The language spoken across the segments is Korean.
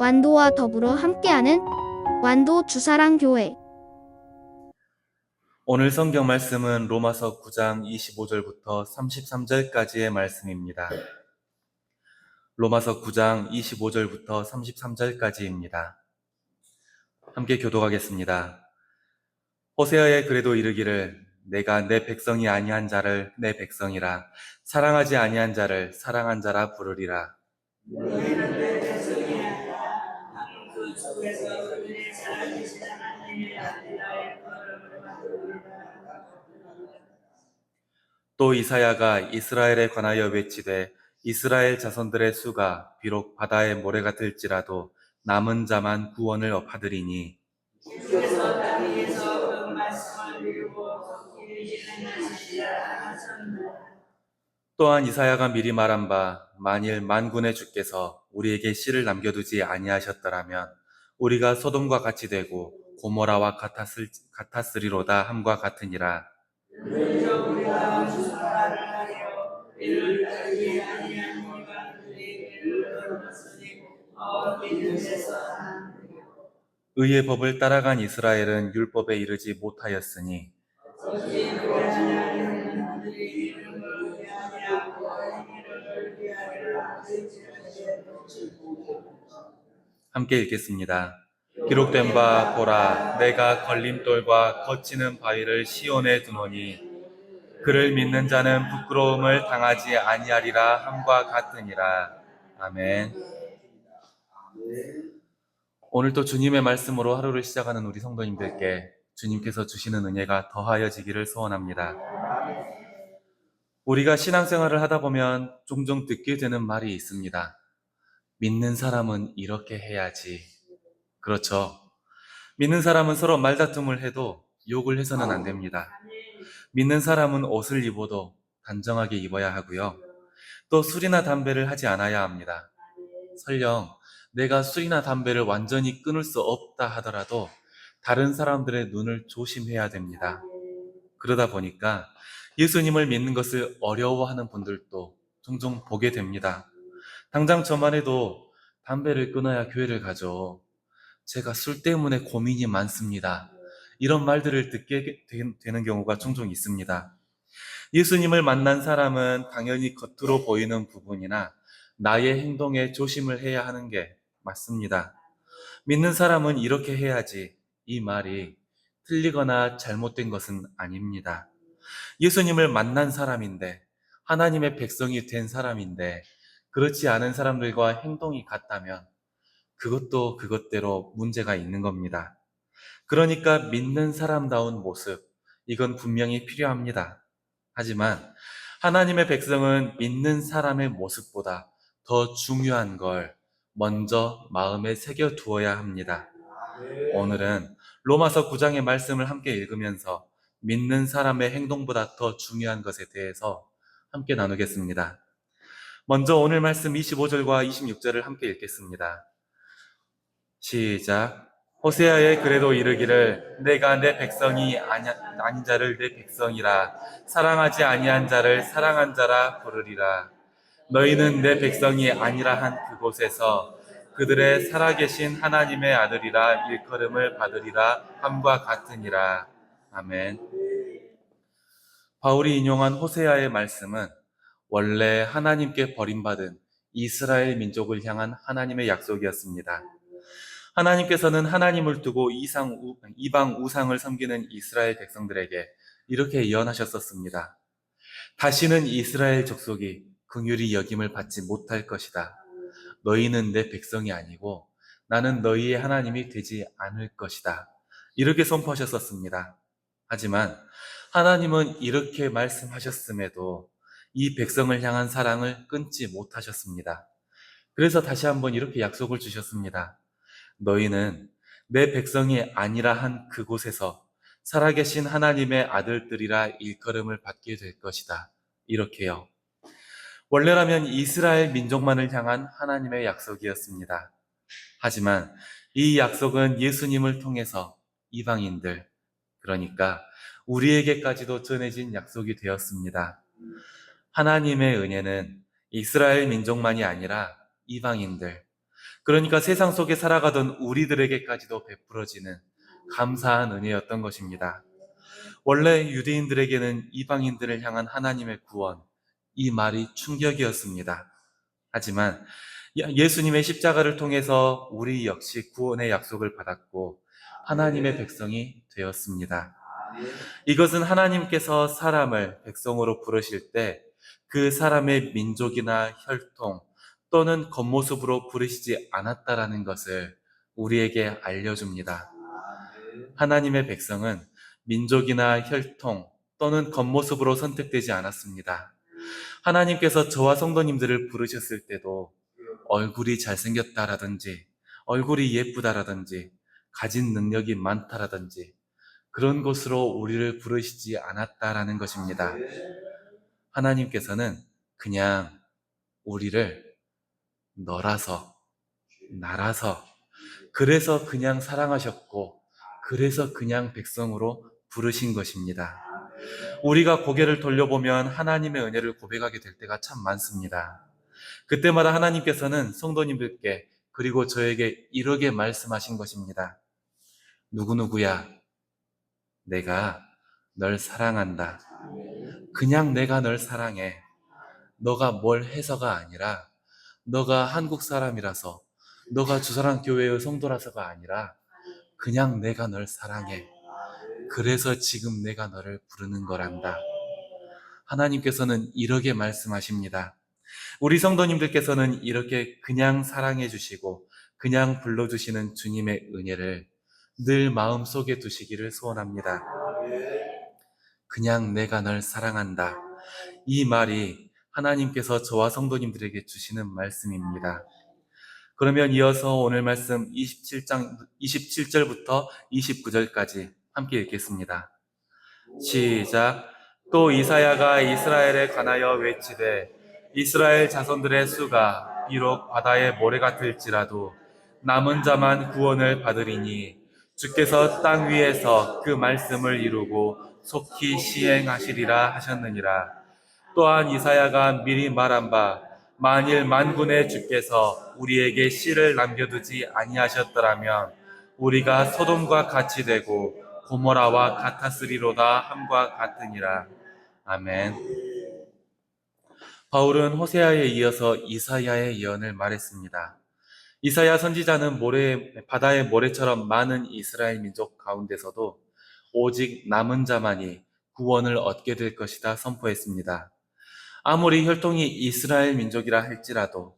완도와 더불어 함께하는 완도 주사랑교회. 오늘 성경 말씀은 로마서 9장 25절부터 33절까지의 말씀입니다. 로마서 9장 25절부터 33절까지입니다. 함께 교독하겠습니다. 호세아의 글에도 이르기를 내가 내 백성이 아니한 자를 내 백성이라 사랑하지 아니한 자를 사랑한 자라 부르리라. 너희는 내 백성이 아니라 그 속에서 그들의 살아계신 하나님의 아들의 걸음을 받으리라. 또 이사야가 이스라엘에 관하여 외치되 이스라엘 자손들의 수가 비록 바다의 모래가 될지라도 남은 자만 구원을 얻으리니 주께서 땅 위에서 그 말씀을 이루고 이루시는 것이라 하셨느니라. 또한 이사야가 미리 말한 바 만일 만군의 주께서 우리에게 씨를 남겨두지 아니하셨더라면 우리가 소돔과 같이 되고 고모라와 같았으리로다 함과 같으니라. 그러므로 우리가 주사를 하여 이를 따르지 아니한 이가 그들에게 이르렀으니 믿는 데서 하나님이요. 의의 법을 따라간 이스라엘은 율법에 이르지 못하였으니 오직 그러하냐는 그들이 이름을 위하여 행위를 위하여 함께 읽겠습니다. 기록된 바 보라 내가 걸림돌과 거치는 바위를 시온에 두노니 그를 믿는 자는 부끄러움을 당하지 아니하리라 함과 같으니라. 아멘. 오늘도 주님의 말씀으로 하루를 시작하는 우리 성도님들께 주님께서 주시는 은혜가 더하여지기를 소원합니다. 우리가 신앙생활을 하다 보면 종종 듣게 되는 말이 있습니다. 믿는 사람은 이렇게 해야지. 그렇죠. 믿는 사람은 서로 말다툼을 해도 욕을 해서는 안 됩니다. 믿는 사람은 옷을 입어도 단정하게 입어야 하고요. 또 술이나 담배를 하지 않아야 합니다. 설령 내가 술이나 담배를 완전히 끊을 수 없다 하더라도 다른 사람들의 눈을 조심해야 됩니다. 그러다 보니까 예수님을 믿는 것을 어려워하는 분들도 종종 보게 됩니다. 당장 저만 해도 담배를 끊어야 교회를 가죠. 제가 술 때문에 고민이 많습니다. 이런 말들을 듣게 되는 경우가 종종 있습니다. 예수님을 만난 사람은 당연히 겉으로 보이는 부분이나 나의 행동에 조심을 해야 하는 게 맞습니다. 믿는 사람은 이렇게 해야지 이 말이 틀리거나 잘못된 것은 아닙니다. 예수님을 만난 사람인데 하나님의 백성이 된 사람인데 그렇지 않은 사람들과 행동이 같다면 그것도 그것대로 문제가 있는 겁니다. 그러니까 믿는 사람다운 모습, 이건 분명히 필요합니다. 하지만 하나님의 백성은 믿는 사람의 모습보다 더 중요한 걸 먼저 마음에 새겨 두어야 합니다. 오늘은 로마서 9장의 말씀을 함께 읽으면서 믿는 사람의 행동보다 더 중요한 것에 대해서 함께 나누겠습니다. 먼저 오늘 말씀 25절과 26절을 함께 읽겠습니다. 시작. 호세아의 글에도 이르기를 내가 내 백성이 아닌 자를 내 백성이라 사랑하지 아니한 자를 사랑한 자라 부르리라. 너희는 내 백성이 아니라 한 그곳에서 그들의 살아계신 하나님의 아들이라 일컬음을 받으리라 함과 같으니라. 아멘. 바울이 인용한 호세아의 말씀은 원래 하나님께 버림받은 이스라엘 민족을 향한 하나님의 약속이었습니다. 하나님께서는 하나님을 두고 이방 우상을 섬기는 이스라엘 백성들에게 이렇게 예언하셨었습니다. 다시는 이스라엘 족속이 긍휼히 여김을 받지 못할 것이다. 너희는 내 백성이 아니고 나는 너희의 하나님이 되지 않을 것이다. 이렇게 선포하셨었습니다. 하지만 하나님은 이렇게 말씀하셨음에도 이 백성을 향한 사랑을 끊지 못하셨습니다. 그래서 다시 한번 이렇게 약속을 주셨습니다. 너희는 내 백성이 아니라 한 그곳에서 살아계신 하나님의 아들들이라 일컬음을 받게 될 것이다. 이렇게요. 원래라면 이스라엘 민족만을 향한 하나님의 약속이었습니다. 하지만 이 약속은 예수님을 통해서 이방인들, 그러니까 우리에게까지도 전해진 약속이 되었습니다. 하나님의 은혜는 이스라엘 민족만이 아니라 이방인들, 그러니까 세상 속에 살아가던 우리들에게까지도 베풀어지는 감사한 은혜였던 것입니다. 원래 유대인들에게는 이방인들을 향한 하나님의 구원, 이 말이 충격이었습니다. 하지만 예수님의 십자가를 통해서 우리 역시 구원의 약속을 받았고 하나님의 백성이 되었습니다. 이것은 하나님께서 사람을 백성으로 부르실 때 그 사람의 민족이나 혈통 또는 겉모습으로 부르시지 않았다라는 것을 우리에게 알려줍니다. 하나님의 백성은 민족이나 혈통 또는 겉모습으로 선택되지 않았습니다. 하나님께서 저와 성도님들을 부르셨을 때도 얼굴이 잘생겼다라든지 얼굴이 예쁘다라든지 가진 능력이 많다라든지 그런 것으로 우리를 부르시지 않았다라는 것입니다. 하나님께서는 그냥 우리를 너라서, 나라서, 그래서 그냥 사랑하셨고, 그래서 그냥 백성으로 부르신 것입니다. 우리가 고개를 돌려보면 하나님의 은혜를 고백하게 될 때가 참 많습니다. 그때마다 하나님께서는 성도님들께 그리고 저에게 이렇게 말씀하신 것입니다. 누구누구야, 내가 널 사랑한다. 그냥 내가 널 사랑해. 너가 뭘 해서가 아니라, 너가 한국 사람이라서, 너가 주사랑 교회의 성도라서가 아니라, 그냥 내가 널 사랑해. 그래서 지금 내가 너를 부르는 거란다. 하나님께서는 이렇게 말씀하십니다. 우리 성도님들께서는 이렇게 그냥 사랑해 주시고, 그냥 불러주시는 주님의 은혜를 늘 마음속에 두시기를 소원합니다. 그냥 내가 널 사랑한다. 이 말이 하나님께서 저와 성도님들에게 주시는 말씀입니다. 그러면 이어서 오늘 말씀 27절부터 29절까지 함께 읽겠습니다. 시작. 또 이사야가 이스라엘에 관하여 외치되 이스라엘 자손들의 수가 비록 바다의 모래 같을지라도 남은 자만 구원을 받으리니 주께서 땅 위에서 그 말씀을 이루고 속히 시행하시리라 하셨느니라. 또한 이사야가 미리 말한 바 만일 만군의 주께서 우리에게 씨를 남겨두지 아니하셨더라면 우리가 소돔과 같이 되고 고모라와 같았으리로다 함과 같으니라. 아멘. 바울은 호세아에 이어서 이사야의 예언을 말했습니다. 이사야 선지자는 바다의 모래처럼 많은 이스라엘 민족 가운데서도 오직 남은 자만이 구원을 얻게 될 것이다 선포했습니다. 아무리 혈통이 이스라엘 민족이라 할지라도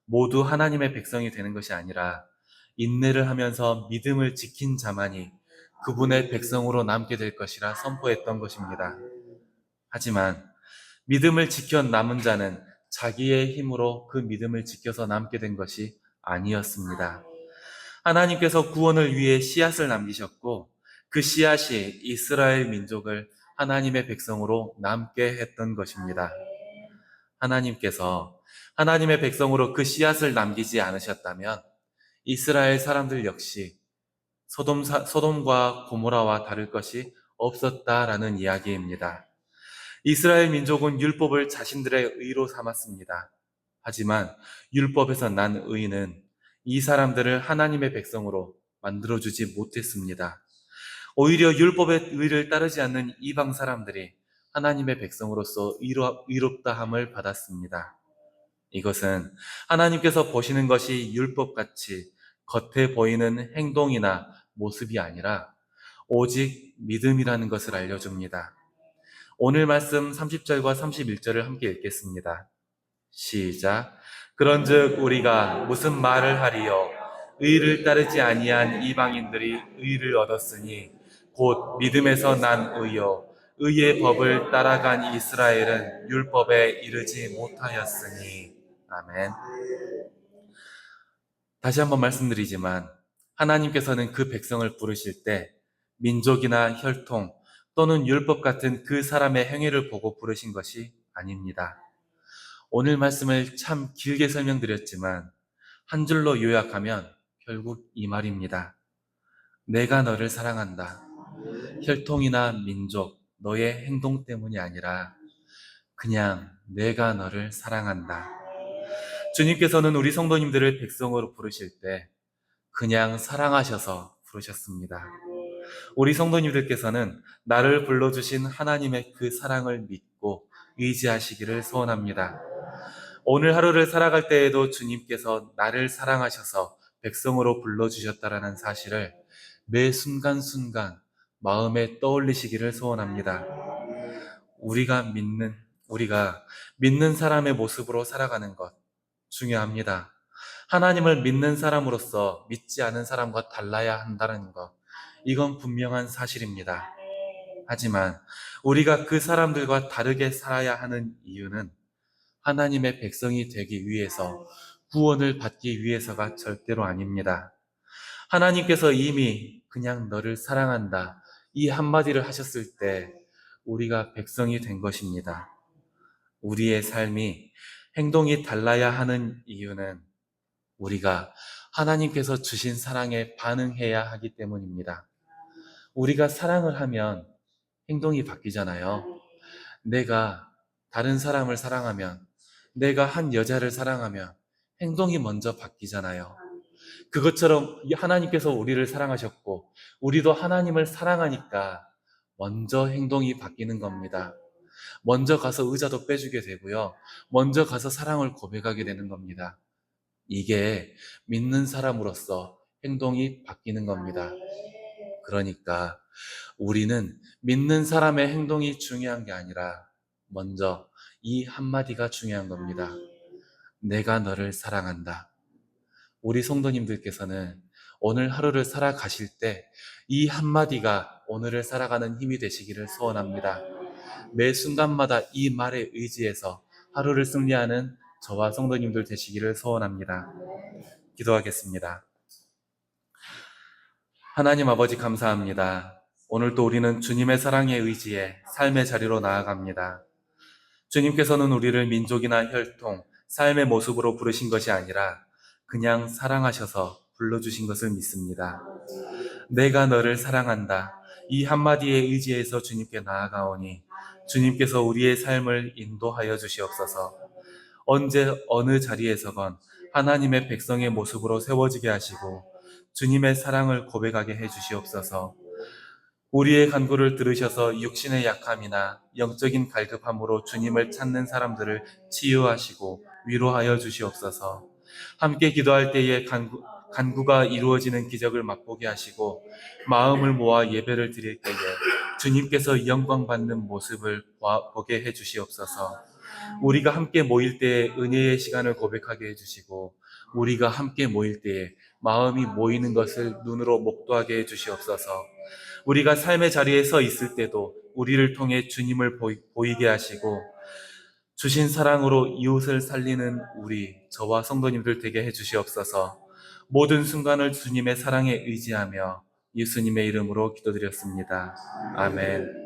모두 하나님의 백성이 되는 것이 아니라 인내를 하면서 믿음을 지킨 자만이 그분의 백성으로 남게 될 것이라 선포했던 것입니다. 하지만 믿음을 지켜 남은 자는 자기의 힘으로 그 믿음을 지켜서 남게 된 것이 아니었습니다. 하나님께서 구원을 위해 씨앗을 남기셨고 그 씨앗이 이스라엘 민족을 하나님의 백성으로 남게 했던 것입니다. 하나님께서 하나님의 백성으로 그 씨앗을 남기지 않으셨다면 이스라엘 사람들 역시 소돔과 고모라와 다를 것이 없었다라는 이야기입니다. 이스라엘 민족은 율법을 자신들의 의로 삼았습니다. 하지만 율법에서 난 의는 이 사람들을 하나님의 백성으로 만들어주지 못했습니다. 오히려 율법의 의를 따르지 않는 이방 사람들이 하나님의 백성으로서 의롭다함을 받았습니다. 이것은 하나님께서 보시는 것이 율법같이 겉에 보이는 행동이나 모습이 아니라 오직 믿음이라는 것을 알려줍니다. 오늘 말씀 30절과 31절을 함께 읽겠습니다. 시작. 그런즉 우리가 무슨 말을 하리요? 의를 따르지 아니한 이방인들이 의를 얻었으니 곧 믿음에서 난 의요. 의의 법을 따라간 이스라엘은 율법에 이르지 못하였으니. 아멘. 다시 한번 말씀드리지만 하나님께서는 그 백성을 부르실 때 민족이나 혈통 또는 율법 같은 그 사람의 행위를 보고 부르신 것이 아닙니다. 오늘 말씀을 참 길게 설명드렸지만 한 줄로 요약하면 결국 이 말입니다. 내가 너를 사랑한다. 혈통이나 민족, 너의 행동 때문이 아니라 그냥 내가 너를 사랑한다. 주님께서는 우리 성도님들을 백성으로 부르실 때 그냥 사랑하셔서 부르셨습니다. 우리 성도님들께서는 나를 불러주신 하나님의 그 사랑을 믿고 의지하시기를 소원합니다. 오늘 하루를 살아갈 때에도 주님께서 나를 사랑하셔서 백성으로 불러주셨다라는 사실을 매 순간순간 마음에 떠올리시기를 소원합니다. 우리가 믿는 사람의 모습으로 살아가는 것 중요합니다. 하나님을 믿는 사람으로서 믿지 않은 사람과 달라야 한다는 것, 이건 분명한 사실입니다. 하지만 우리가 그 사람들과 다르게 살아야 하는 이유는 하나님의 백성이 되기 위해서, 구원을 받기 위해서가 절대로 아닙니다. 하나님께서 이미 그냥 너를 사랑한다, 이 한마디를 하셨을 때 우리가 백성이 된 것입니다. 우리의 삶이, 행동이 달라야 하는 이유는 우리가 하나님께서 주신 사랑에 반응해야 하기 때문입니다. 우리가 사랑을 하면 행동이 바뀌잖아요. 내가 다른 사람을 사랑하면, 내가 한 여자를 사랑하면 행동이 먼저 바뀌잖아요. 그것처럼 하나님께서 우리를 사랑하셨고 우리도 하나님을 사랑하니까 먼저 행동이 바뀌는 겁니다. 먼저 가서 의자도 빼주게 되고요. 먼저 가서 사랑을 고백하게 되는 겁니다. 이게 믿는 사람으로서 행동이 바뀌는 겁니다. 그러니까 우리는 믿는 사람의 행동이 중요한 게 아니라 먼저 이 한마디가 중요한 겁니다. 내가 너를 사랑한다. 우리 성도님들께서는 오늘 하루를 살아가실 때 이 한마디가 오늘을 살아가는 힘이 되시기를 소원합니다. 매 순간마다 이 말에 의지해서 하루를 승리하는 저와 성도님들 되시기를 소원합니다. 기도하겠습니다. 하나님 아버지 감사합니다. 오늘도 우리는 주님의 사랑에 의지해 삶의 자리로 나아갑니다. 주님께서는 우리를 민족이나 혈통, 삶의 모습으로 부르신 것이 아니라 그냥 사랑하셔서 불러주신 것을 믿습니다. 내가 너를 사랑한다, 이 한마디에 의지해서 주님께 나아가오니 주님께서 우리의 삶을 인도하여 주시옵소서. 언제 어느 자리에서건 하나님의 백성의 모습으로 세워지게 하시고 주님의 사랑을 고백하게 해주시옵소서. 우리의 간구를 들으셔서 육신의 약함이나 영적인 갈급함으로 주님을 찾는 사람들을 치유하시고 위로하여 주시옵소서. 함께 기도할 때에 간구가 이루어지는 기적을 맛보게 하시고 마음을 모아 예배를 드릴 때에 주님께서 영광 받는 모습을 보게 해 주시옵소서. 우리가 함께 모일 때에 은혜의 시간을 고백하게 해주시고 우리가 함께 모일 때에 마음이 모이는 것을 눈으로 목도하게 해주시옵소서. 우리가 삶의 자리에 서 있을 때도 우리를 통해 주님을 보이게 하시고 주신 사랑으로 이웃을 살리는 저와 성도님들 되게 해주시옵소서. 모든 순간을 주님의 사랑에 의지하며 예수님의 이름으로 기도드렸습니다. 아멘.